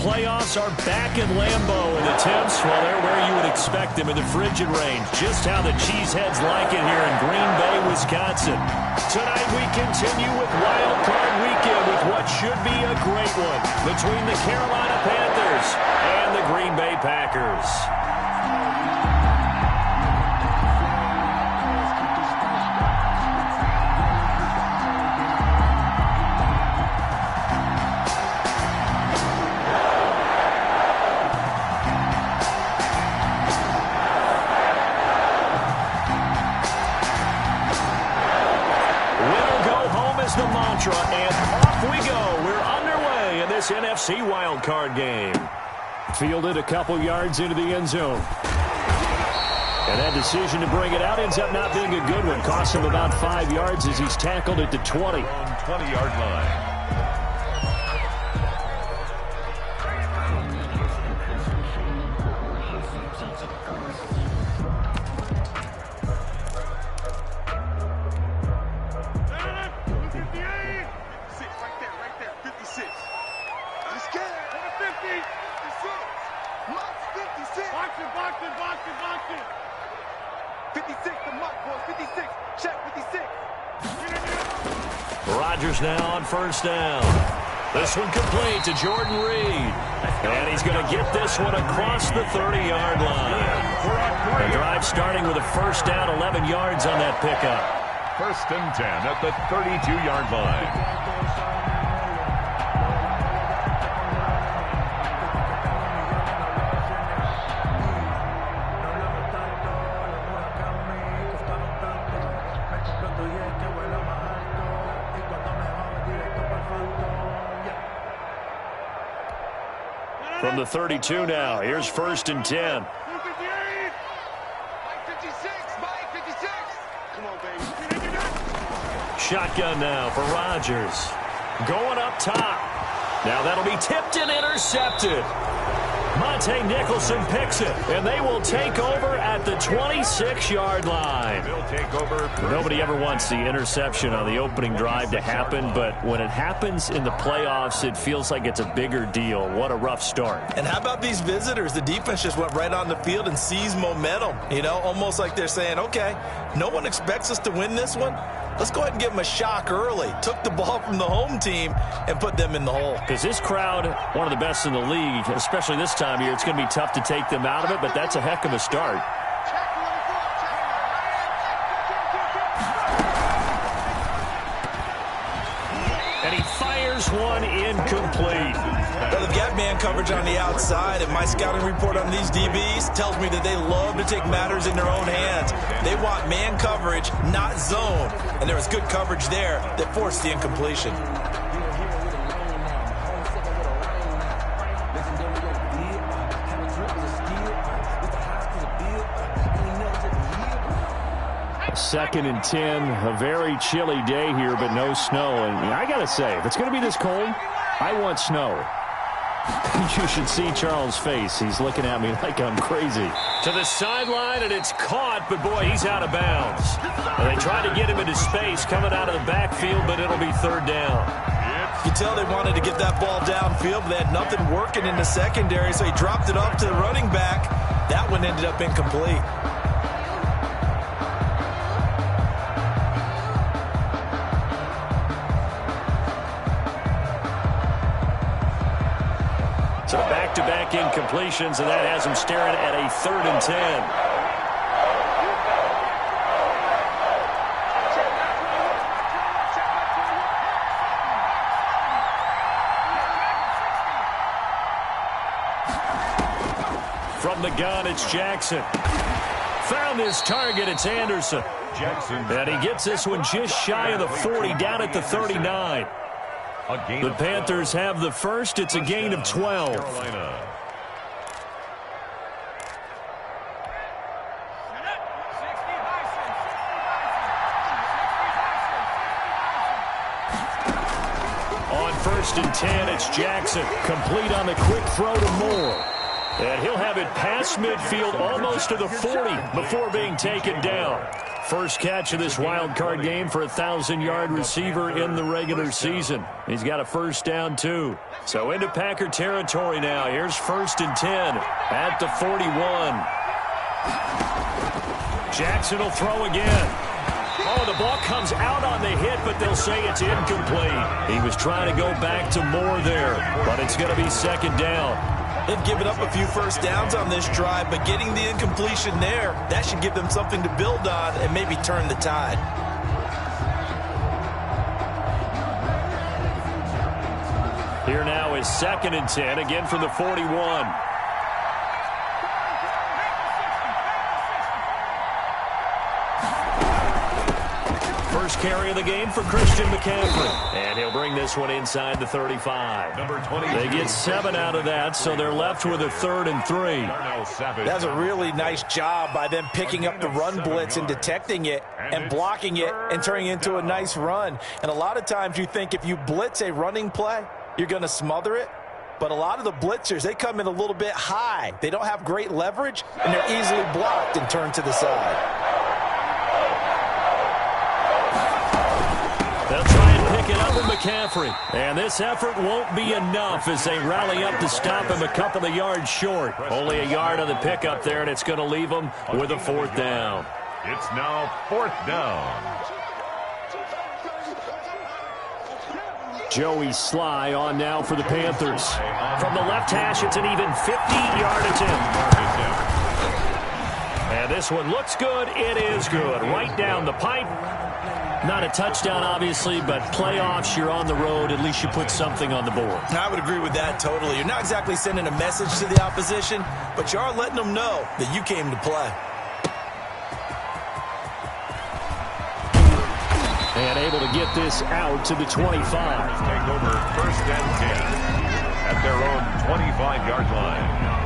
playoffs are back at Lambeau, and the temps, well, they're where you would expect them in the frigid range. Just how the Cheeseheads like it here in Green Bay, Wisconsin. Tonight we continue with Wild Card Weekend with what should be a great one between the Carolina Panthers and the Green Bay Packers. The mantra, and off we go. We're underway in this NFC wildcard game. Fielded a couple yards into the end zone. And that decision to bring it out ends up not being a good one. Cost him about 5 yards as he's tackled at the 20. On 20-yard line. Rodgers now on first down. This one complete to Jordan Reed. And he's going to get this one across the 30-yard line. The drive starting with a first down, 11 yards on that pickup. First and 10 at the 32-yard line. From the 32 now, here's first and 10. Shotgun now for Rodgers. Going up top. Now that'll be tipped and intercepted. Monte Nicholson picks it, and they will take over at the 26-yard line. They'll take over. Nobody ever wants the interception on the opening drive to happen, but when it happens in the playoffs, it feels like it's a bigger deal. What a rough start. And how about these visitors? The defense just went right on the field and seized momentum. You know, almost like they're saying, okay, no one expects us to win this one. Let's go ahead and give them a shock early. Took the ball from the home team and put them in the hole. Because this crowd, one of the best in the league, especially this time of year, it's going to be tough to take them out of it, but that's a heck of a start. And he fires one incomplete. Well, they've got man coverage on the outside, and my scouting report on these DBs tells me that they love to take matters in their own hands. They want man coverage, not zone. And there was good coverage there that forced the incompletion. Second and 10, a very chilly day here, but no snow. And I got to say, if it's going to be this cold, I want snow. You should see Charles' face. He's looking at me like I'm crazy. To the sideline, and it's caught, but boy, he's out of bounds. And they tried to get him into space coming out of the backfield, but it'll be third down. You can tell they wanted to get that ball downfield, but they had nothing working in the secondary, so he dropped it off to the running back. That one ended up incomplete. So back-to-back incompletions, and that has him staring at a 3rd and 10. From the gun, it's Jackson. Found his target, it's Anderson. Jackson. And he gets this one just shy of the 40, down at the 39. The Panthers have the first. It's a gain of 12. Carolina. On first and 10, it's Jackson. Complete on the quick throw to Moore. And he'll have it past midfield almost to the 40 before being taken down. First catch of this wild card game for a 1,000-yard receiver in the regular season. He's got a first down, too. So into Packer territory now. Here's 1st and 10 at the 41. Jackson will throw again. Oh, the ball comes out on the hit, but they'll say it's incomplete. He was trying to go back to Moore there, but it's going to be 2nd down. They've given up a few first downs on this drive, but getting the incompletion there, that should give them something to build on and maybe turn the tide. Here now is 2nd and 10, again from the 41. First carry of the game for Christian McCaffrey. And he'll bring this one inside the 35. Number 20. They get 7 out of that, so they're left with a 3rd and 3. That's a really nice job by them picking up the run blitz and detecting it and blocking it and turning it into a nice run. And a lot of times you think if you blitz a running play, you're going to smother it. But a lot of the blitzers, they come in a little bit high. They don't have great leverage, and they're easily blocked and turned to the side. They'll try and pick it up with McCaffrey. And this effort won't be enough as they rally up to stop him a couple of yards short. Only a yard on the pickup there, and it's going to leave them with a 4th down. It's now 4th down. Joey Sly on now for the Panthers. From the left hash, it's an even 50-yard attempt. And this one looks good. It is good. Right down the pipe. Not a touchdown, obviously, but playoffs, you're on the road. At least you put something on the board. I would agree with that totally. You're not exactly sending a message to the opposition, but you are letting them know that you came to play. And able to get this out to the 25. Take over 1st and 10 at their own 25-yard line.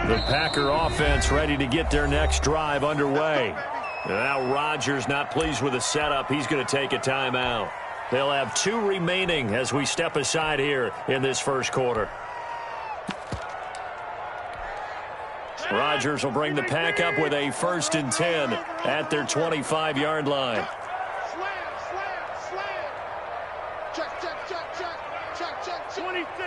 The Packer offense ready to get their next drive underway. Now Rodgers not pleased with the setup. He's going to take a timeout. They'll have 2 remaining as we step aside here in this first quarter. Rodgers will bring the Pack up with a 1st and 10 at their 25-yard line. Check. 26.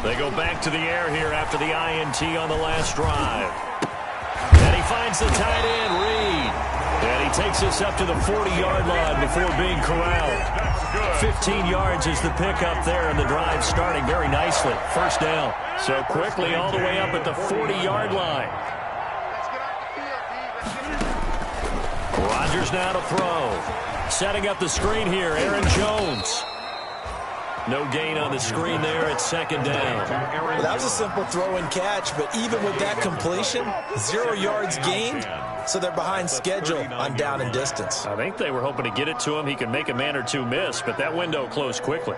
They go back to the air here after the INT on the last drive. And he finds the tight end, Reed. And he takes us up to the 40-yard line before being corralled. 15 yards is the pickup there, and the drive starting very nicely. 1st down. So quickly all the way up at the 40-yard line. Rodgers now to throw. Setting up the screen here, Aaron Jones. No gain on the screen there at 2nd down. Well, that was a simple throw and catch, but even with that completion, 0 yards gained, so they're behind schedule on down and distance. I think they were hoping to get it to him. He could make a man or two miss, but that window closed quickly.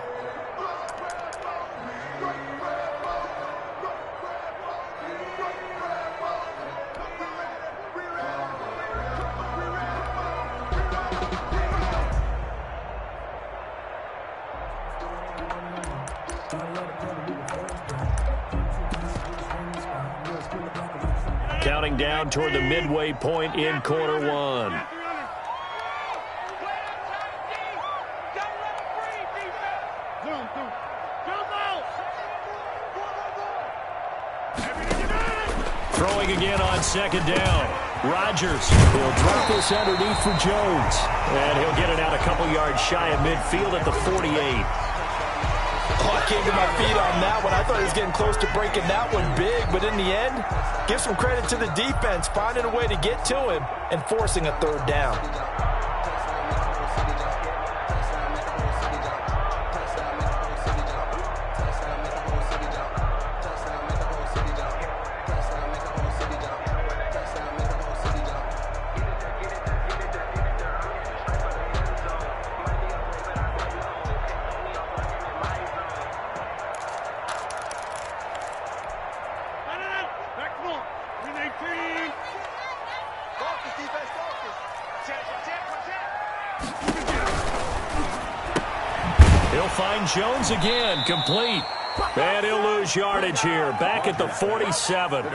Counting down toward the midway point in quarter 1. Throwing again on 2nd down. Rodgers will drop this underneath for Jones. And he'll get it out a couple yards shy of midfield at the 48. Oh, I came to my feet on that one. I thought he was getting close to breaking that one big, but in the end, give some credit to the defense, finding a way to get to him and forcing a 3rd down. He'll find Jones again, complete. And he'll lose yardage here, back at the 47.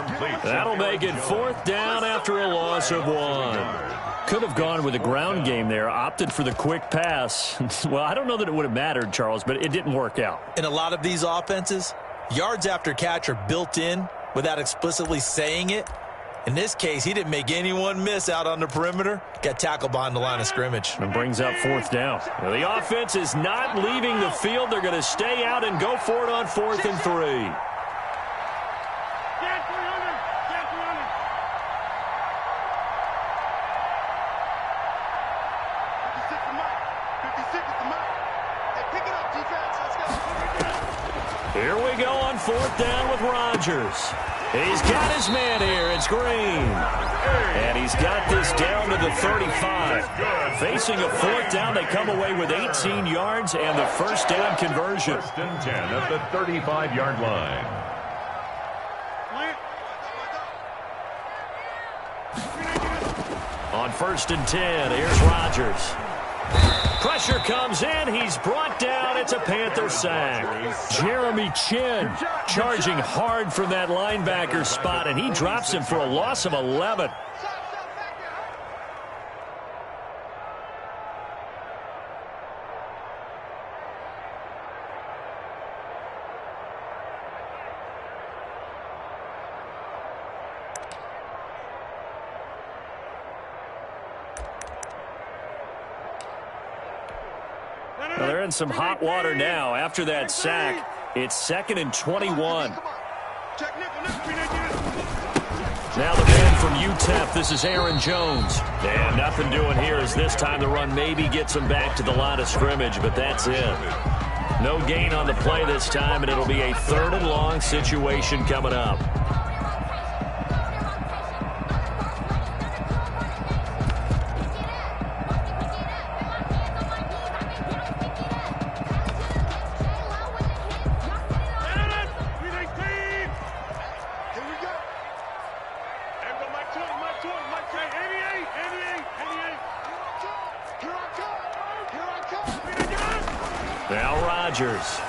That'll make it 4th down after a loss of 1. Could have gone with a ground game there, opted for the quick pass. Well, I don't know that it would have mattered, Charles, but it didn't work out. In a lot of these offenses, yards after catch are built in without explicitly saying it. In this case, he didn't make anyone miss out on the perimeter. Got tackled behind the line of scrimmage. And brings up 4th down. Now, the offense is not leaving the field. They're going to stay out and go for it on 4th and 3. Here we go on 4th down with Rodgers. He's got his man here. It's Green. And he's got this down to the 35. Facing a 4th down, they come away with 18 yards and the 1st down conversion. 1st and 10 at the 35-yard line. On 1st and 10, here's Rodgers. Pressure comes in. He's brought down. It's a Panther sack. Jeremy Chin charging hard from that linebacker spot, and he drops him for a loss of 11. Well, they're in some hot water now. After that sack, it's 2nd and 21. Now the man from UTEP, this is Aaron Jones. And nothing doing here as this time the run maybe gets him back to the line of scrimmage, but that's it. No gain on the play this time, and it'll be a 3rd and long situation coming up. Now Rodgers.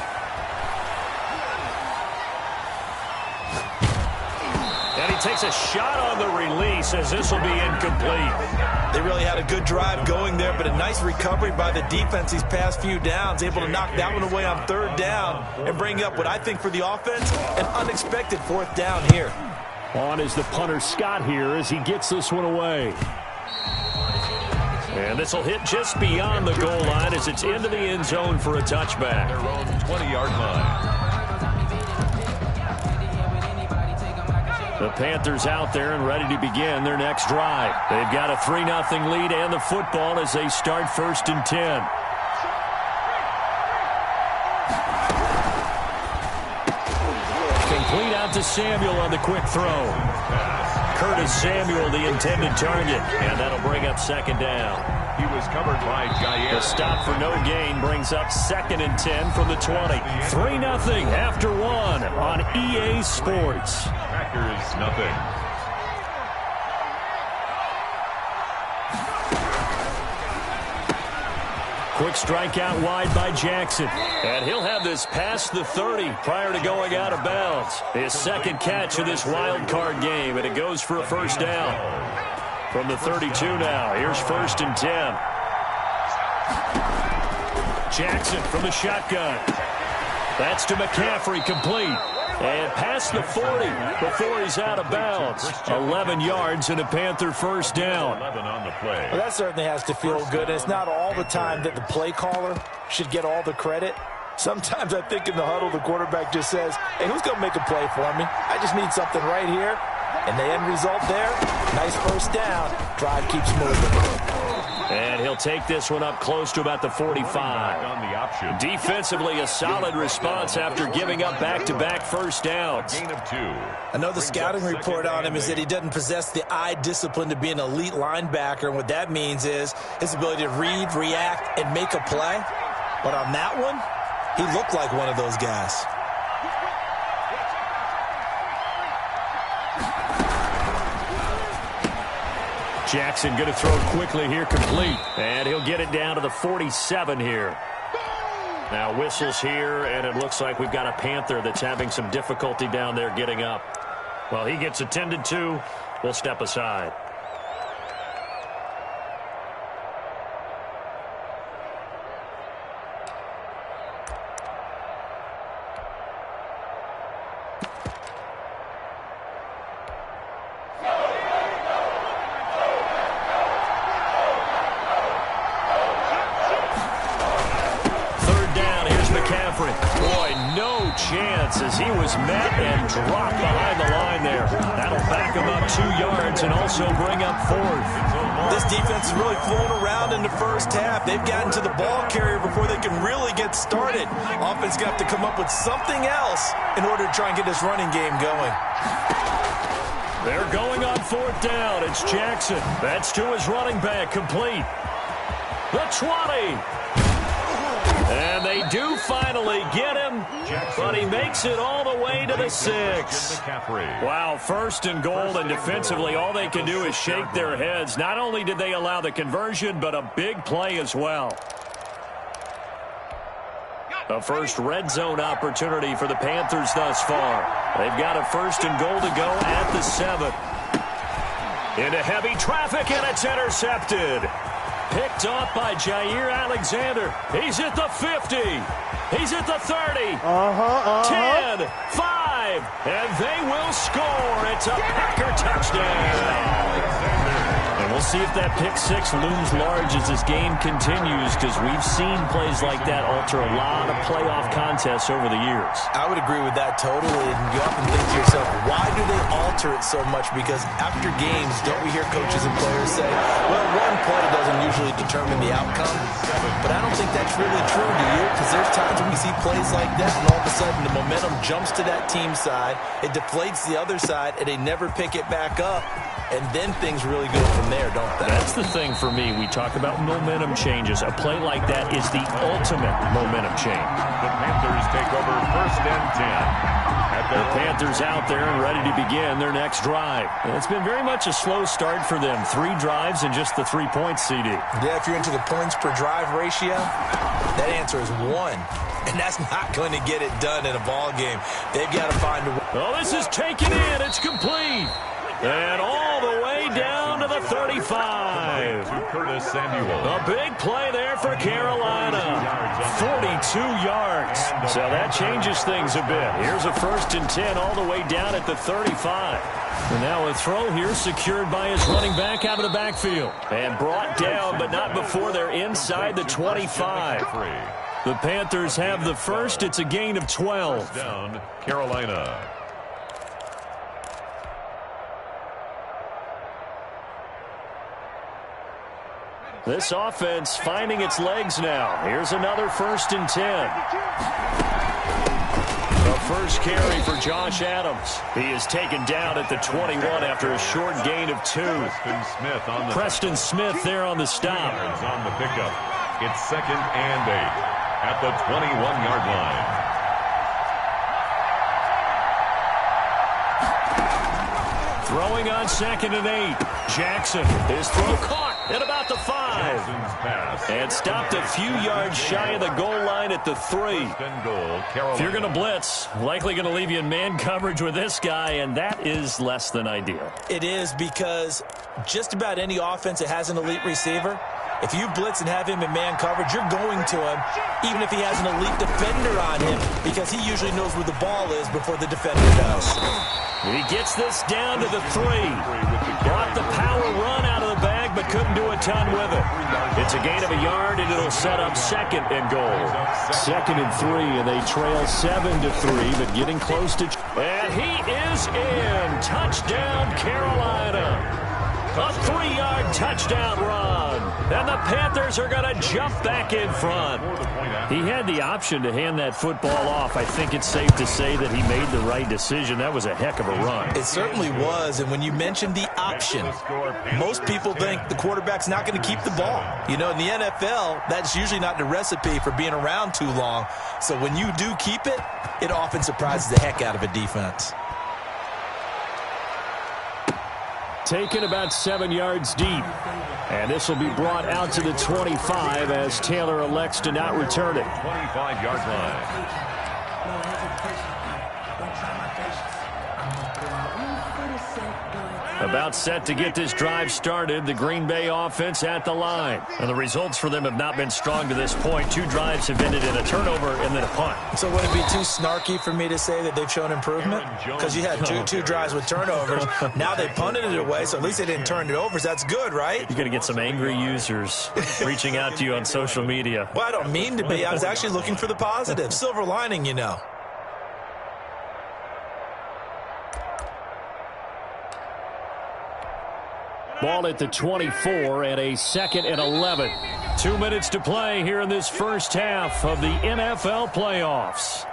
And he takes a shot on the release as this will be incomplete. They really had a good drive going there, but a nice recovery by the defense these past few downs, able to knock that one away on 3rd down and bring up what I think for the offense, an unexpected 4th down here. On is the punter Scott here as he gets this one away. And this will hit just beyond the goal line as it's into the end zone for a touchback. Their own 20-yard line. The Panthers out there and ready to begin their next drive. They've got a 3-0 lead and the football as they start 1st and 10. Complete out to Samuel on the quick throw. Curtis Samuel, the intended target, and that'll bring up 2nd down. He was covered by Guyan. The stop for no gain brings up 2nd and 10 from the 20. 3-0 after 1 on EA Sports. Packers nothing. Quick strikeout wide by Jackson. And he'll have this past the 30 prior to going out of bounds. His 2nd catch of this wild card game, and it goes for a 1st down. From the 32 now, here's 1st and 10. Jackson from the shotgun. That's to McCaffrey, complete. And past the 40 before he's out of bounds. 11 yards and a Panther 1st down. 11 on the play. Well, that certainly has to feel good. And it's not all the time that the play caller should get all the credit. Sometimes I think in the huddle, the quarterback just says, hey, who's going to make a play for me? I just need something right here. And the end result there, nice 1st down. Drive keeps moving. And he'll take this one up close to about the 45. On the option. Defensively, a solid response after giving up back-to-back 1st downs. Gain of 2. I know the scouting report on him is that he doesn't possess the eye discipline to be an elite linebacker. And what that means is his ability to read, react, and make a play. But on that one, he looked like one of those guys. Jackson going to throw quickly here, complete. And he'll get it down to the 47 here. Now whistles here, and it looks like we've got a Panther that's having some difficulty down there getting up. Well, he gets attended to. We'll step aside. Boy, no chance as he was met and dropped behind the line there. That'll back him up 2 yards and also bring up 4th. This defense is really flown around in the first half. They've gotten to the ball carrier before they can really get started. Offense got to come up with something else in order to try and get this running game going. They're going on 4th down. It's Jackson. That's to his running back, complete. The 20. And they do finally get him, but he makes it all the way to the 6. Wow, 1st and goal, and defensively all they can do is shake their heads. Not only did they allow the conversion, but a big play as well. A first red zone opportunity for the Panthers thus far. They've got a 1st and goal to go at the 7. Into heavy traffic, and it's intercepted. Picked off by Jair Alexander. He's at the 50. He's at the 30. 10, 5, and they will score. It's a Packer touchdown. And we'll see if that pick 6 looms large as this game continues, because we've seen plays like that alter a lot of playoff contests over the years. I would agree with that totally. And you often think to yourself, why do they alter it so much? Because after games, don't we hear coaches and players say, well, one play doesn't usually determine the outcome. But I don't think that's really true, do you? Because there's times when we see plays like that, and all of a sudden the momentum jumps to that team side, it deflates the other side, and they never pick it back up. And then things really go from there, don't they? That's the thing for me. We talk about momentum changes. A play like that is the ultimate momentum change. The Panthers take over 1st and 10. The Panthers out there and ready to begin their next drive. And it's been very much a slow start for them. 3 drives and just the 3 points, CD. Yeah, if you're into the points per drive ratio, that answer is 1. And that's not going to get it done in a ball game. They've got to find a way. Oh, this is taken in. It's complete. And all the way down to the 35. Curtis Samuel. A big play there for Carolina. 42 yards. So that changes things a bit. Here's a 1st and 10 all the way down at the 35. And now a throw here secured by his running back out of the backfield. And brought down, but not before they're inside the 25. The Panthers have the 1st. It's a gain of 12. Down, Carolina. This offense finding its legs now. Here's another 1st and 10. The first carry for Josh Adams. He is taken down at the 21 after a short gain of 2. Preston Smith there on the stop. On the pickup. It's 2nd and 8 at the 21-yard line. Throwing on 2nd and 8. Jackson, his throw caught at about the 5. And stopped a few yards shy of the goal line at the 3. If you're going to blitz, likely going to leave you in man coverage with this guy, and that is less than ideal. It is, because just about any offense that has an elite receiver, if you blitz and have him in man coverage, you're going to him, even if he has an elite defender on him, because he usually knows where the ball is before the defender does. He gets this down to the 3. Brought the power run out of the bag, but couldn't do a ton with it. It's a gain of a yard, and it'll set up 2nd and goal. 2nd and 3, and they trail 7-3, but getting close to... And he is in. Touchdown, Carolina. A 3-yard touchdown run. And the Panthers are going to jump back in front. He had the option to hand that football off. I think it's safe to say that he made the right decision. That was a heck of a run. It certainly was. And when you mentioned the option, most people think the quarterback's not going to keep the ball. You know, in the NFL, that's usually not the recipe for being around too long. So when you do keep it, it often surprises the heck out of a defense. taken about 7 yards deep. And this will be brought out to the 25 as Taylor elects to not return it. 25-yard line. About set to get this drive started, the Green Bay offense at the line. And the results for them have not been strong to this point. 2 drives have ended in a turnover and then a punt. So would it be too snarky for me to say that they've shown improvement? Because you had two drives with turnovers. Now they punted it away, so at least they didn't turn it over. So that's good, right? You're going to get some angry users reaching out to you on social media. Well, I don't mean to be. I was actually looking for the positive. Silver lining, you know. Ball at the 24 and a 2nd and 11. 2 minutes to play here in this first half of the NFL playoffs.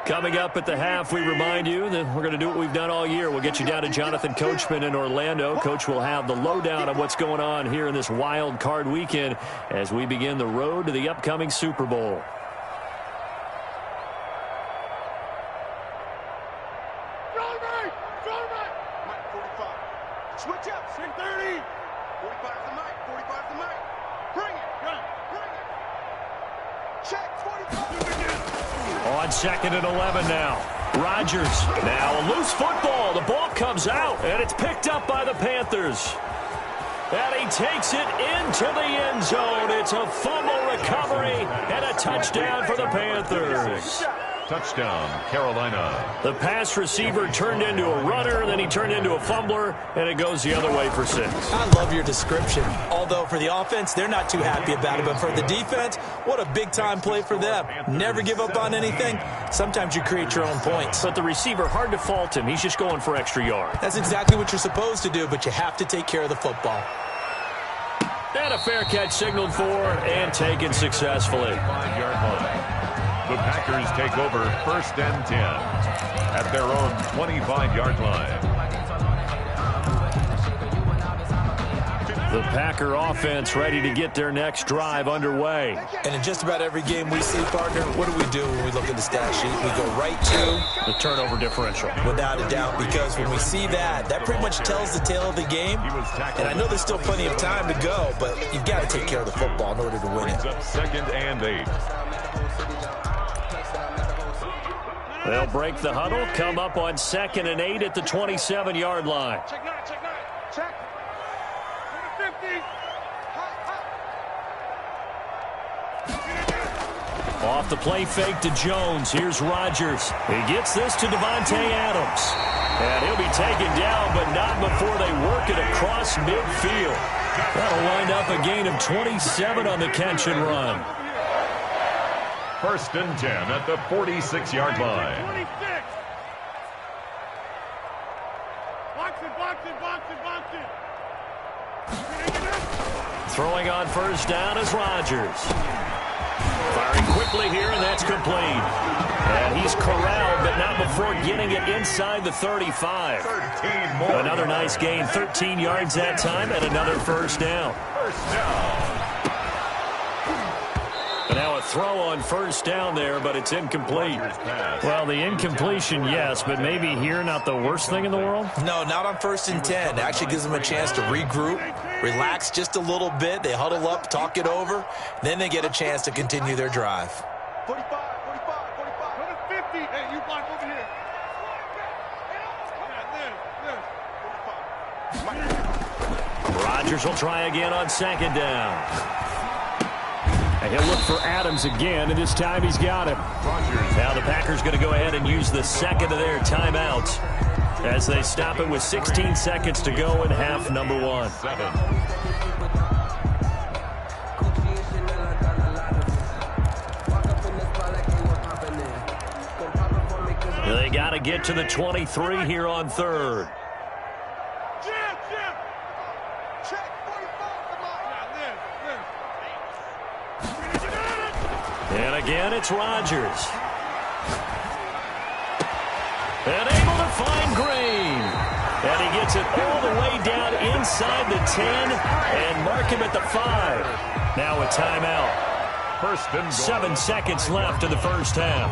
Coming up at the half, we remind you that we're going to do what we've done all year. We'll get you down to Jonathan Coachman in Orlando. Coach will have the lowdown of what's going on here in this wild card weekend as we begin the road to the upcoming Super Bowl. Switch up, 630. 45's the mic, 45's the mic. Bring it, bring it. Check, 45. On 2nd and 11 now. Rodgers, now a loose football. The ball comes out, and it's picked up by the Panthers. And he takes it into the end zone. It's a fumble recovery and a touchdown for the Panthers. Touchdown, Carolina. The pass receiver turned into a runner, then he turned into a fumbler, and it goes the other way for 6. I love your description. Although for the offense, they're not too happy about it. But for the defense, what a big-time play for them. Never give up on anything. Sometimes you create your own points. But the receiver, hard to fault him. He's just going for extra yard. That's exactly what you're supposed to do, but you have to take care of the football. And a fair catch signaled for and taken successfully. 5-yard line. The Packers take over 1st and 10 at their own 25-yard line. The Packer offense ready to get their next drive underway. And in just about every game we see, partner, what do when we look at the stat sheet? We go right to the turnover differential. Without a doubt, because when we see that, that pretty much tells the tale of the game. And I know there's still plenty of time to go, but you've got to take care of the football in order to win it. Up 2nd and 8. They'll break the huddle, come up on 2nd and 8 at the 27-yard line. Check. Check. 50. Off the play fake to Jones. Here's Rodgers. He gets this to Devontae Adams. And he'll be taken down, but not before they work it across midfield. That'll wind up a gain of 27 on the catch and run. 1st and 10 at the 46-yard line. 26. Box it. Throwing on 1st down is Rodgers. Firing quickly here, and that's complete. And he's corralled, but not before getting it inside the 35. 13 more. Another nice gain, 13 yards that time, and another 1st down. 1st down. Now a throw on 1st down there, but it's incomplete. Well, the incompletion, yes, but maybe here not the worst thing in the world? No, not on 1st and 10. It actually gives them a chance to regroup, relax just a little bit. They huddle up, talk it over. Then they get a chance to continue their drive. 45. 50. Hey, you block over here. Rodgers will try again on 2nd down. And he'll look for Adams again, and this time he's got him. Now the Packers going to go ahead and use the 2nd of their timeouts as they stop it with 16 seconds to go in half number 1. 7. They got to get to the 23 here on 3rd. And again, it's Rodgers. And able to find Green. And he gets it all the way down inside the 10 and mark him at the 5. Now a timeout. 1st and goal. 7 seconds left in the first half.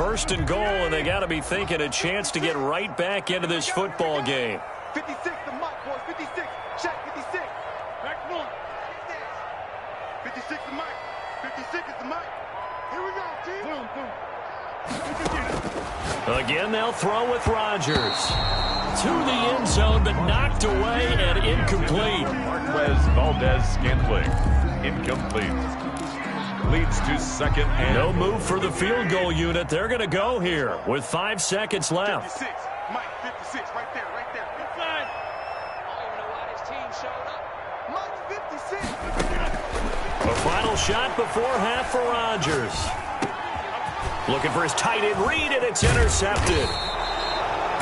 First and goal, and they got to be thinking a chance to get right back into this football game. 56, the mic, boys. 56. Check, 56. Back one. 56, the mic. 56 is the mic. Here we go, team. Boom, boom. Again, they'll throw with Rodgers. To the end zone, but knocked away and incomplete. Marquez Valdez-Scantling. Incomplete. Leads to second and... No move for the field goal unit. They're going to go here with 5 seconds left. 56. Mike, 56. Right there, right there. Inside. I don't even know why this team showed up. Mike, 56. A final shot before half for Rodgers. Looking for his tight end read, and it's intercepted.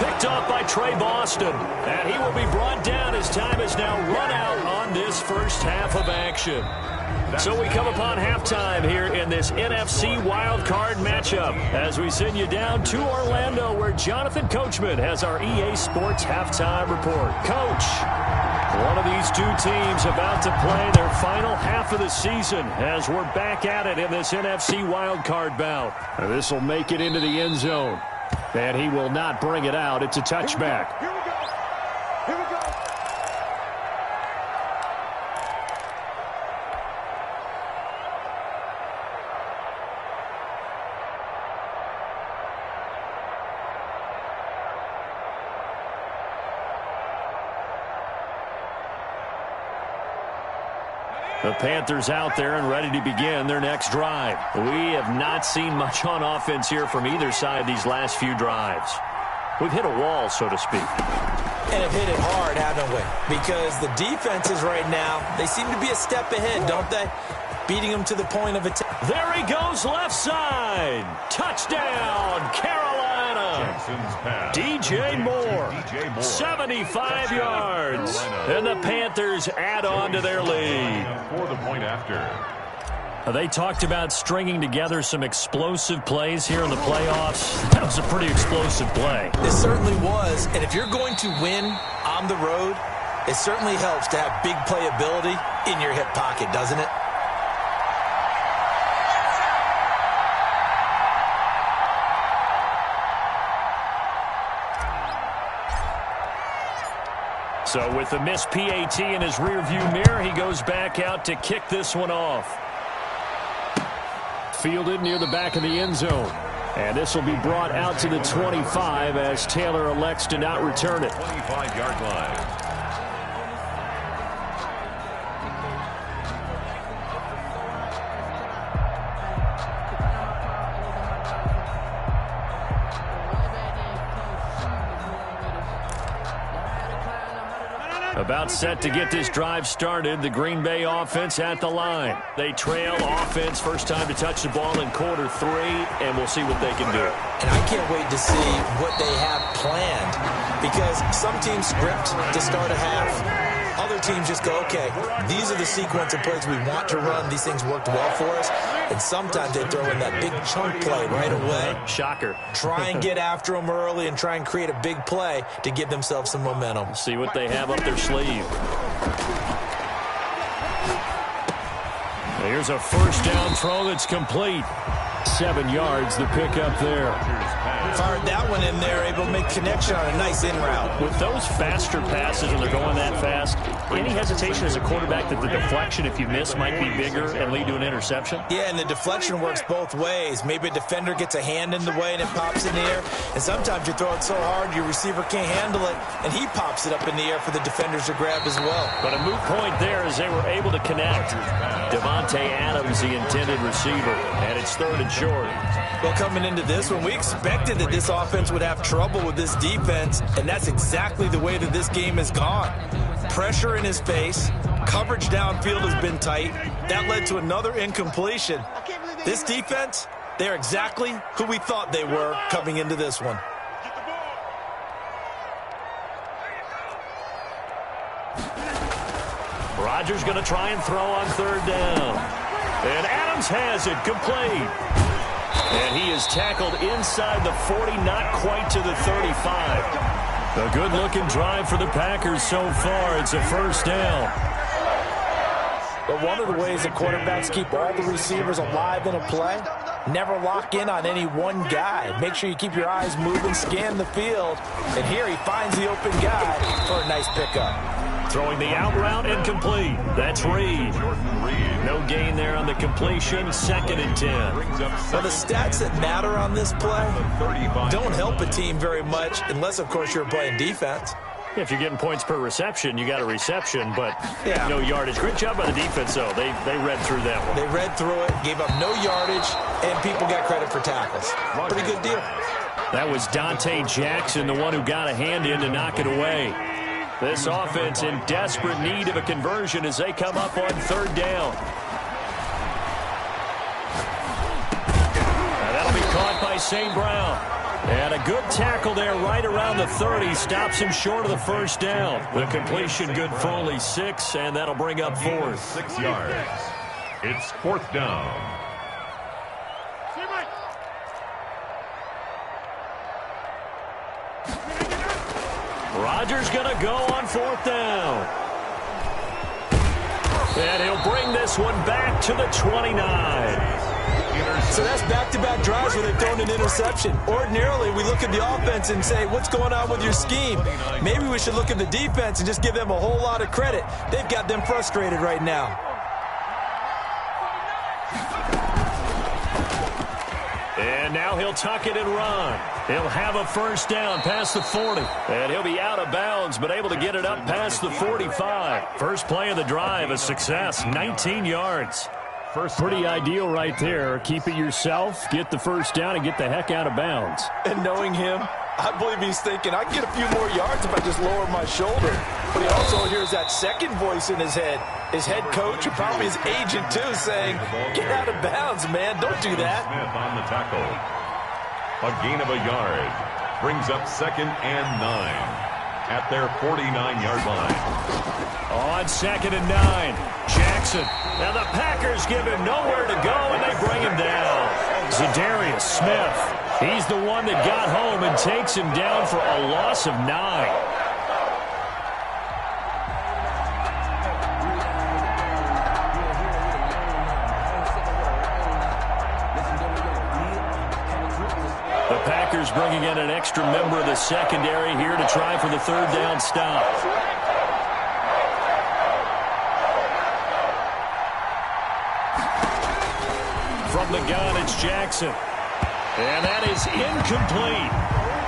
Picked off by Trey Boston. And he will be brought down as time is now run out on this first half of action. So we come upon halftime here in this NFC wildcard matchup as we send you down to Orlando where Jonathan Coachman has our EA Sports halftime report. Coach, one of these two teams about to play their final half of the season as we're back at it in this NFC wildcard bout. This will make it into the end zone. And he will not bring it out. It's a touchback. Here we go. Here we go. The Panthers out there and ready to begin their next drive. We have not seen much on offense here from either side these last few drives. We've hit a wall, so to speak. And have hit it hard, haven't we? Because the defenses right now, they seem to be a step ahead, don't they? Beating them to the point of attack. There he goes, left side. Touchdown, Carolina. Jackson's pass. DJ Moore, 75 yards. And the Panthers add on to their lead. For the point after. They talked about stringing together some explosive plays here in the playoffs. That was a pretty explosive play. It certainly was. And if you're going to win on the road, it certainly helps to have big playability in your hip pocket, doesn't it? So with the missed PAT in his rearview mirror, he goes back out to kick this one off. Fielded near the back of the end zone. And this will be brought out to the 25 as Taylor elects to not return it. 25-yard line. About set to get this drive started. The Green Bay offense at the line. They trail offense first time to touch the ball in quarter 3, and we'll see what they can do. And I can't wait to see what they have planned because some teams script to start a half. Other teams just go, okay, these are the sequence of plays we want to run. These things worked well for us. And sometimes they throw in that big chunk play right away. Shocker. Try and get after them early and try and create a big play to give themselves some momentum. See what they have up their sleeve. Here's a first down throw that's complete. 7 yards, the pickup there. Fired that one in there, able to make connection on a nice in route. With those faster passes when they're going that fast, any hesitation as a quarterback that the deflection, if you miss, might be bigger and lead to an interception? Yeah, and the deflection works both ways. Maybe a defender gets a hand in the way and it pops in the air. And sometimes you throw it so hard your receiver can't handle it, and he pops it up in the air for the defenders to grab as well. But a moot point there as they were able to connect. Devontae Adams, the intended receiver, and it's third and short. Well, coming into this one, we expected that this offense would have trouble with this defense, and that's exactly the way that this game has gone. Pressure in his face, coverage downfield has been tight. That led to another incompletion. This defense, they're exactly who we thought they were coming into this one. Rodgers going to try and throw on third down. And Adams has it complete. And he is tackled inside the 40, not quite to the 35. A good-looking drive for the Packers so far. It's a first down. But one of the ways the quarterbacks keep all the receivers alive in a play, never lock in on any one guy. Make sure you keep your eyes moving, scan the field. And here he finds the open guy for a nice pickup. Throwing the out route incomplete. That's Reed. No gain there on the completion. 2nd and 10. Now, the stats that matter on this play don't help a team very much unless, of course, you're playing defense. If you're getting points per reception, you got a reception, but yeah, no yardage. Great job by the defense, though. They read through that one. They read through it, gave up no yardage, and people got credit for tackles. Pretty good deal. That was Dante Jackson, the one who got a hand in to knock it away. This offense in desperate need of a conversion as they come up on 3rd down. Now that'll be caught by St. Brown. And a good tackle there right around the 30. Stops him short of the 1st down. The completion good for only 6, and that'll bring up 4th. 6 yards. It's 4th down. Rodgers going to go on 4th down. And he'll bring this one back to the 29. So that's back-to-back drives where they've thrown an interception. Ordinarily, we look at the offense and say, what's going on with your scheme? Maybe we should look at the defense and just give them a whole lot of credit. They've got them frustrated right now. And now he'll tuck it and run. He'll have a 1st down past the 40. And he'll be out of bounds, but able to get it up past the 45. First play of the drive, a success, 19 yards. Pretty ideal right there. Keep it yourself, get the 1st down, and get the heck out of bounds. And knowing him, I believe he's thinking, I can get a few more yards if I just lower my shoulder. But he also hears that second voice in his head. His head coach, and probably his agent too, saying, get out of bounds, man. Don't do that. Smith on the tackle. A gain of a yard. Brings up 2nd and 9 at their 49-yard line. On 2nd and 9, Jackson. Now the Packers give him nowhere to go, and they bring him down. Zadarius Smith. He's the one that got home and takes him down for a loss of 9. The Packers bringing in an extra member of the secondary here to try for the 3rd down stop. From the gun, it's Jackson. And that is incomplete.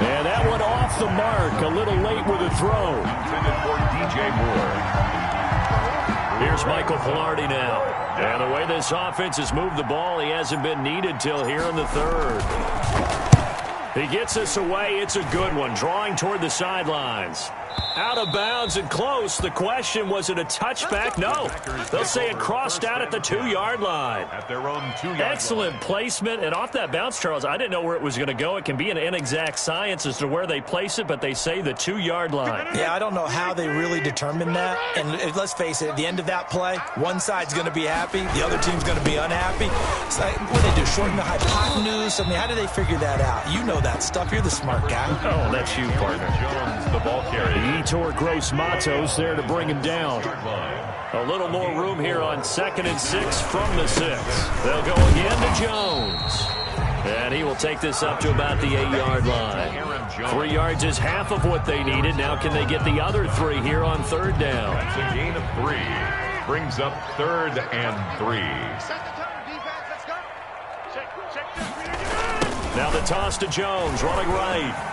And that one off the mark. A little late with a throw. Intended for DJ Moore. Here's Michael Pilardi now. And the way this offense has moved the ball, he hasn't been needed till here in the 3rd. He gets us away. It's a good one. Drawing toward the sidelines. Out of bounds and close. The question, was it a touchback? No. They'll say it crossed out at the 2-yard line. At their own 2-yard line. Excellent placement. And off that bounce, Charles, I didn't know where it was going to go. It can be an inexact science as to where they place it, but they say the 2-yard line. Yeah, I don't know how they really determine that. And let's face it, at the end of that play, one side's going to be happy, the other team's going to be unhappy. So what do they do, shorten the hypotenuse? I mean, how do they figure that out? You know that stuff. You're the smart guy. Oh, that's you, partner. Jones, the ball carrier. Yetur Gross-Matos there to bring him down. A little more room here on 2nd and 6 from the 6. They'll go again to Jones. And he will take this up to about the 8-yard line. 3 yards is half of what they needed. Now can they get the other 3 here on 3rd down? That's a gain of 3. Brings up 3rd and 3. Now the toss to Jones, running right.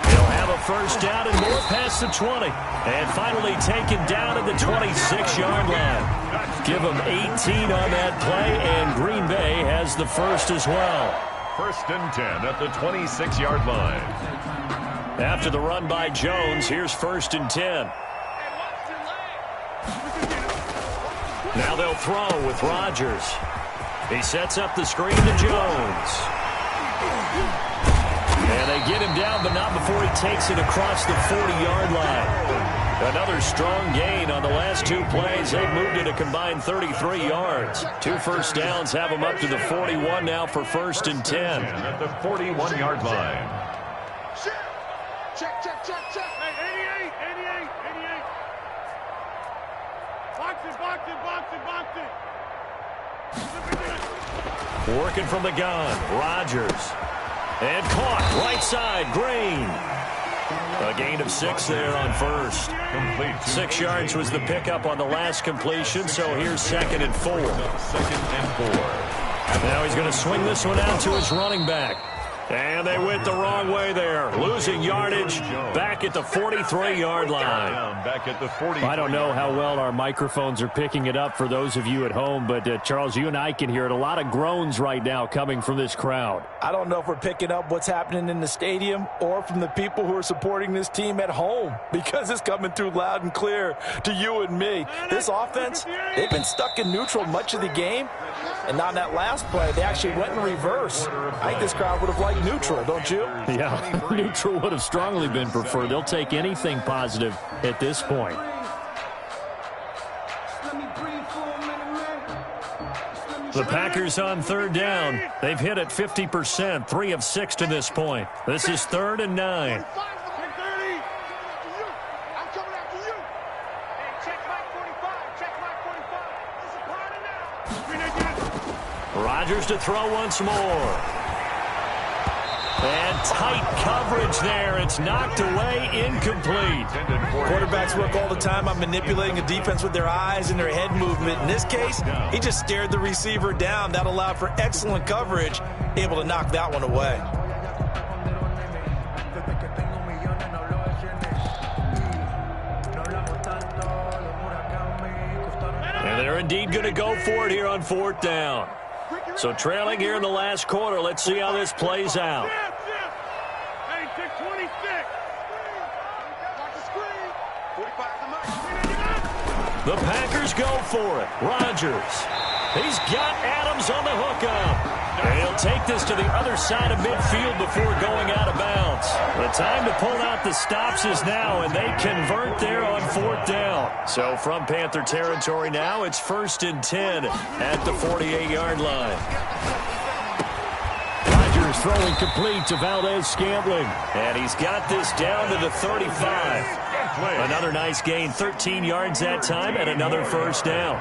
He'll have a 1st down and more past the 20. And finally taken down at the 26-yard line. Give them 18 on that play, and Green Bay has the 1st as well. 1st and 10 at the 26-yard line. After the run by Jones, here's 1st and 10. Now they'll throw with Rodgers. He sets up the screen to Jones. And they get him down, but not before he takes it across the 40-yard line. Another strong gain on the last 2 plays. They've moved it a combined 33 yards. 2 1st downs have them up to the 41 now for 1st and 10. At the 41-yard line. Check, check. Hey, 88. Box it. Working from the gun, Rodgers. And caught, right side, Green. A gain of 6 there on first. 6 yards was the pickup on the last completion, so here's 2nd and 4. 2nd and 4. Now he's going to swing this one out to his running back. And they went the wrong way there. Losing yardage back at the 43-yard line. Back at the 40. I don't know how well our microphones are picking it up for those of you at home, but Charles, you and I can hear it. A lot of groans right now coming from this crowd. I don't know if we're picking up what's happening in the stadium or from the people who are supporting this team at home, because it's coming through loud and clear to you and me. This offense, they've been stuck in neutral much of the game, and on that last play, they actually went in reverse. I think this crowd would have liked neutral, don't you? Yeah, neutral would have strongly been preferred. They'll take anything positive at this point. The Packers on 3rd down. They've hit it 50%, 3 of 6 to this point. This is 3rd and 9. Rodgers to throw once more. And tight coverage there. It's knocked away, incomplete. Quarterbacks work all the time on manipulating a defense with their eyes and their head movement. In this case, he just stared the receiver down. That allowed for excellent coverage, able to knock that one away. And they're indeed going to go for it here on 4th down. So trailing here in the last quarter. Let's see how this plays out. The Packers go for it. Rodgers. He's got Adams on the hookup. And he'll take this to the other side of midfield before going out of bounds. The time to pull out the stops is now, and they convert there on 4th down. So from Panther territory now, it's 1st and 10 at the 48-yard line. Rodgers throwing complete to Valdez-Scantling. And he's got this down to the 35. Another nice gain, 13 yards that time, and another 1st down.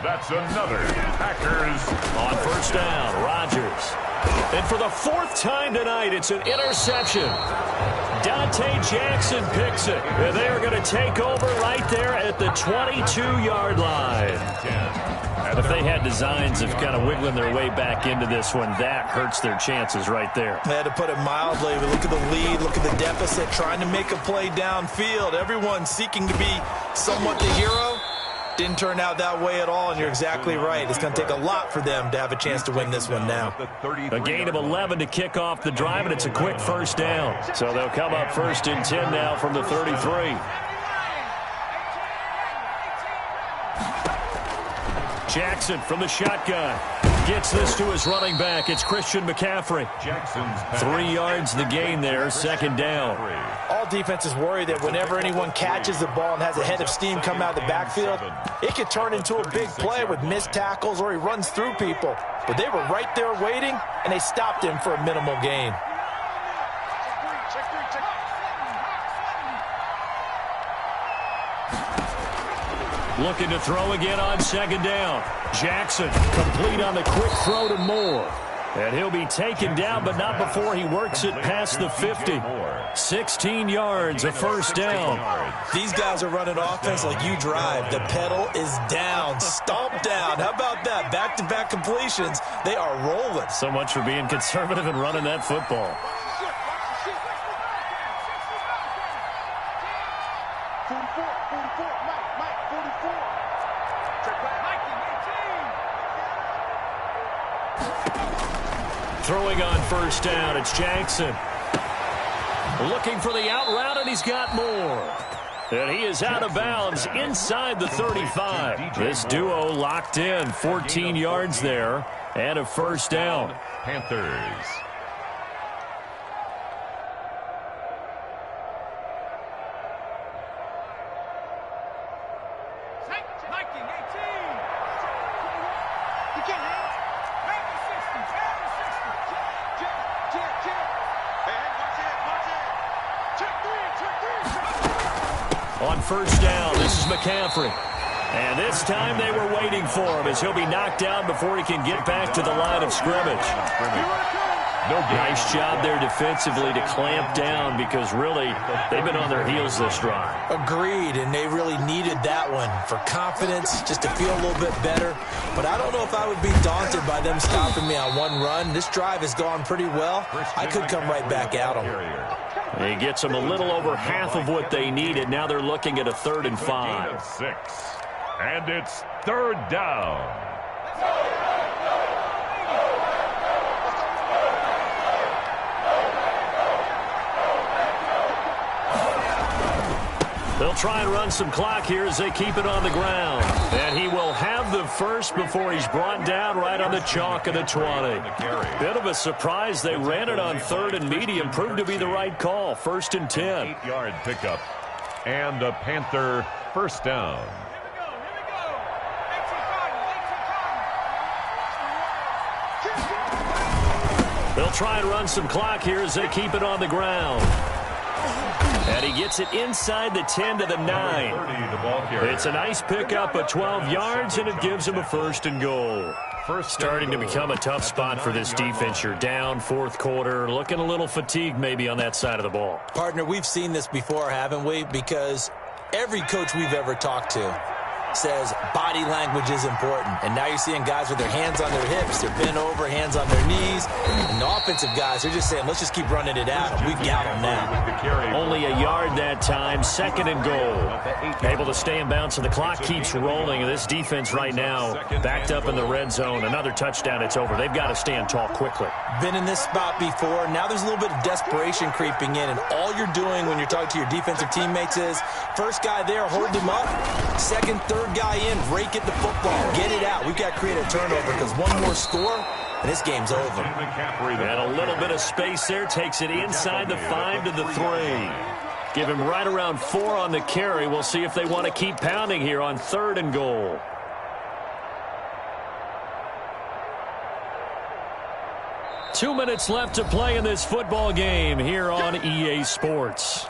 That's another Packers. On 1st down, Rodgers. And for the 4th time tonight, it's an interception. Dante Jackson picks it. And they are going to take over right there at the 22-yard line. If they had designs of kind of wiggling their way back into this one, that hurts their chances right there. They had to put it mildly. But look at the lead, look at the deficit, trying to make a play downfield. Everyone seeking to be somewhat the hero. Didn't turn out that way at all, and you're exactly right. It's going to take a lot for them to have a chance to win this one now. A gain of 11 to kick off the drive, and it's a quick 1st down. So they'll come up 1st and 10 now from the 33. Jackson from the shotgun. Gets this to his running back. It's Christian McCaffrey. 3 yards the gain there, 2nd down. All defenses worry that whenever anyone catches the ball and has a head of steam come out of the backfield, it could turn into a big play with missed tackles or he runs through people. But they were right there waiting, and they stopped him for a minimal gain. Looking to throw again on 2nd down. Jackson complete on the quick throw to Moore. And he'll be taken down, but not before he works it past the 50. 16 yards, a 1st down. These guys are running offense like you drive. The pedal is down, stomp down. How about that? Back-to-back completions. They are rolling. So much for being conservative and running that football. 44, Mike, 44. Check back. Throwing on 1st down, it's Jackson. Looking for the out route, and he's got more. And he is out of bounds inside the 35. This duo locked in, 14 yards there, and a 1st down. Panthers. On 1st down, this is McCaffrey. And this time they were waiting for him as he'll be knocked down before he can get back to the line of scrimmage. Nice job there defensively to clamp down because really they've been on their heels this drive. Agreed, and they really needed that one for confidence, just to feel a little bit better. But I don't know if I would be daunted by them stopping me on one run. This drive has gone pretty well. I could come right back at them. He gets them a little over half of what they needed. Now they're looking at a 3rd and 5. 6. And it's 3rd down. They'll try and run some clock here as they keep it on the ground. And he will have the first before he's brought down right on the chalk of the 20. Bit of a surprise. They ran it on 3rd and medium. Proved to be the right call. 1st and 10. 8-yard pickup. And a Panther 1st down. They'll try and run some clock here as they keep it on the ground. And he gets it inside the 10 to the 9. It's a nice pickup of 12 yards, and it gives him a 1st and goal. Starting to become a tough spot for this defense. You're down 4th quarter, looking a little fatigued maybe on that side of the ball. Partner, we've seen this before, haven't we? Because every coach we've ever talked to says body language is important. And now you're seeing guys with their hands on their hips, they're bent over, hands on their knees. And the offensive guys, they're just saying, let's just keep running it at them. We've got them now. Only a yard that time, 2nd and goal. Able to stay in bounds, and the clock keeps rolling. And this defense right now backed up in the red zone. Another touchdown, it's over. They've got to stand tall quickly. Been in this spot before. Now there's a little bit of desperation creeping in. And all you're doing when you're talking to your defensive teammates is, first guy there, hold him up. 2nd, 3rd guy in, rake at the football, get it out. We've got to create a turnover because one more score and this game's over. And a little bit of space there, takes it inside the 5 to the 3. Give him right around 4 on the carry. We'll see if they want to keep pounding here on 3rd and goal. Two minutes left to play in this football game here on EA Sports.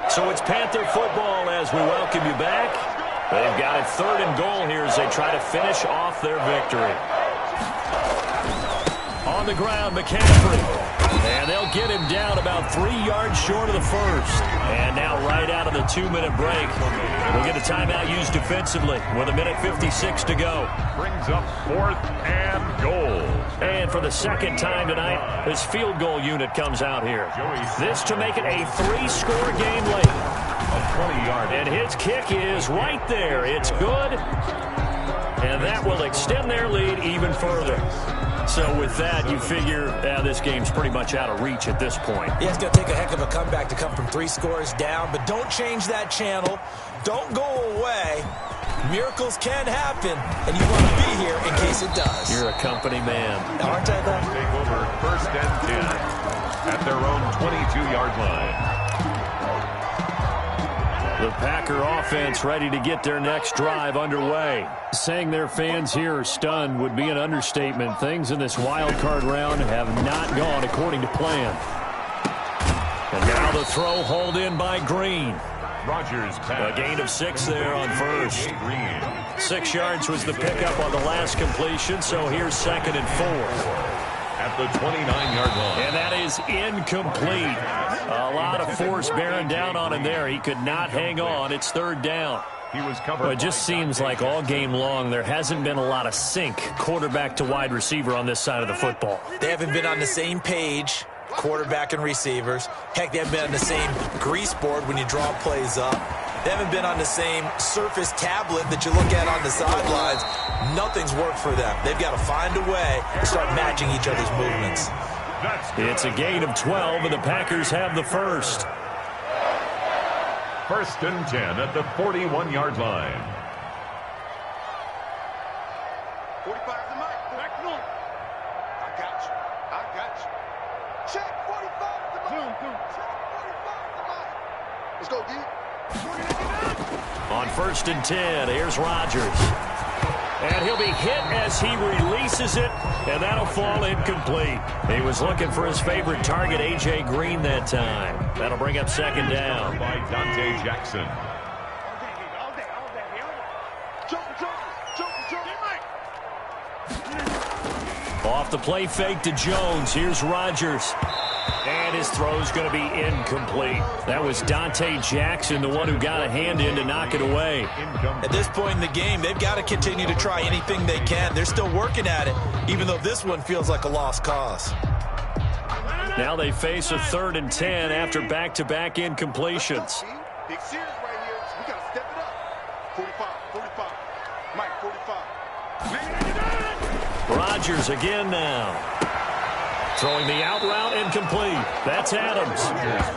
So it's Panther football as we welcome you back. They've got it 3rd and goal here as they try to finish off their victory. On the ground, McCaffrey. And they'll get him down about 3 yards short of the 1st. And now right out of the 2-minute break, we'll get a timeout used defensively with 1:56 to go. Brings up 4th and goal. And for the 2nd time tonight, this field goal unit comes out here. This to make it a 3-score game late. A 20-yard. And his kick is right there. It's good. And that will extend their lead even further. So with that, you figure this game's pretty much out of reach at this point. Yeah, it's going to take a heck of a comeback to come from 3 scores down. But don't change that channel. Don't go away. Miracles can happen, and you want to be here in case it does. You're a company man. Aren't I, though? Take over 1st and 10 at their own 22-yard line. The Packer offense ready to get their next drive underway. Saying their fans here are stunned would be an understatement. Things in this wild card round have not gone according to plan. And now the throw hauled in by Green. Rodgers A gain of 6 there on 1st. 6 yards was the pickup on the last completion, so here's 2nd and 4. At the 29-yard line. And that is incomplete. A lot of force bearing down on him there. He could not hang on. It's 3rd down. He was covered. Well, it just seems like all game long there hasn't been a lot of sync quarterback to wide receiver on this side of the football. They haven't been on the same page, quarterback and receivers. Heck, they haven't been on the same grease board when you draw plays up. They haven't been on the same surface tablet that you look at on the sidelines. Nothing's worked for them. They've got to find a way to start matching each other's movements. It's a gain of 12, and the Packers have the first. 1st and 10 at the 41-yard line. 45 the mic. Back north. I got you. I got you. Check 45 the mic. Check 45 the mic. Let's go, D. On 1st and 10, here's Rodgers. And he'll be hit as he releases it, and that'll fall incomplete. He was looking for his favorite target, A.J. Green, that time. That'll bring up 2nd down. By Dante Jackson. Off the play fake to Jones. Here's Rodgers. And his throw's going to be incomplete. That was Dante Jackson, the one who got a hand in to knock it away. At this point in the game, they've got to continue to try anything they can. They're still working at it, even though this one feels like a lost cause. Now they face a 3rd and 10 after back-to-back incompletions. Big series right here. We got to step it up. 45. Mike, 45. Rodgers again now. Throwing the out route incomplete. That's Adams.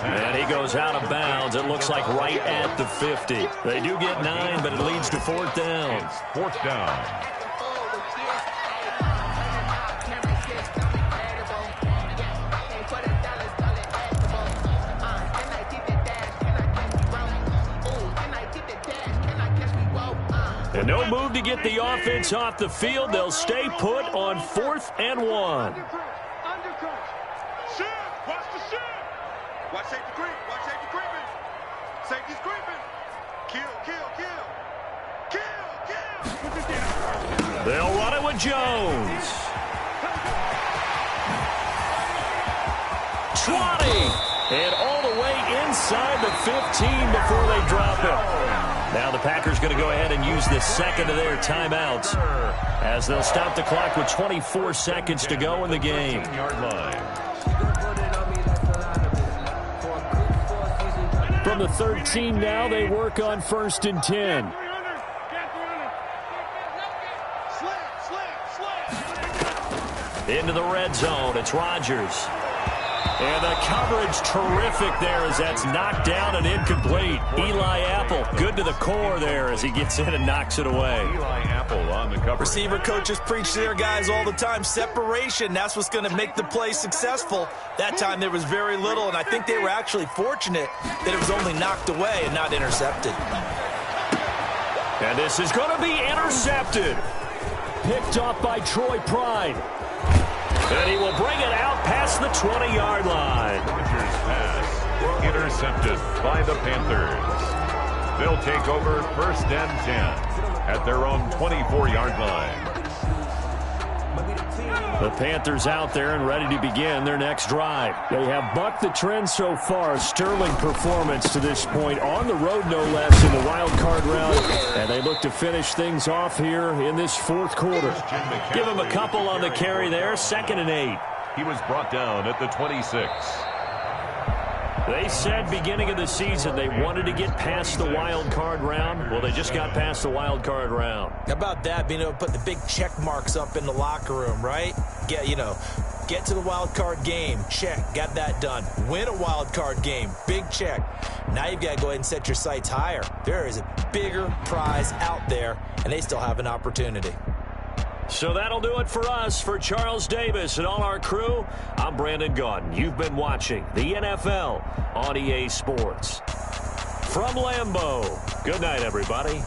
And he goes out of bounds. It looks like right at the 50. They do get 9, but it leads to 4th down. It's 4th down. And no move to get the offense off the field. They'll stay put on 4th and 1. Watch safety creep. Watch safety creeping. Safety's creeping. Kill. They'll run it with Jones. 20. And all the way inside the 15 before they drop it. Now the Packers going to go ahead and use the second of their timeouts as they'll stop the clock with 24 seconds to go in the game. From the 13 now, they work on 1st and 10. Into the red zone, it's Rodgers. And the coverage terrific there as that's knocked down and incomplete. Eli Apple, good to the core there as he gets in and knocks it away. Eli Apple on the cover. Receiver coaches preach to their guys all the time. Separation, that's what's going to make the play successful. That time there was very little, and I think they were actually fortunate that it was only knocked away and not intercepted. And this is going to be intercepted. Picked off by Troy Pride. And he will bring it out past the 20-yard line. Rodgers' pass intercepted by the Panthers. They'll take over 1st and 10 at their own 24-yard line. The Panthers out there and ready to begin their next drive. They have bucked the trend so far. Sterling performance to this point on the road, no less, in the wild card round. And they look to finish things off here in this 4th quarter. Give him a couple on the carry there. 2nd and 8. He was brought down at the 26. They said beginning of the season they wanted to get past the wild card round. Well, they just got past the wild card round. How about that, being able to put the big check marks up in the locker room, right? Get to the wild card game, check, got that done. Win a wild card game, big check. Now you've got to go ahead and set your sights higher. There is a bigger prize out there, and they still have an opportunity. So that'll do it for us. For Charles Davis and all our crew, I'm Brandon Gaudin. You've been watching the NFL on EA Sports. From Lambeau, good night, everybody.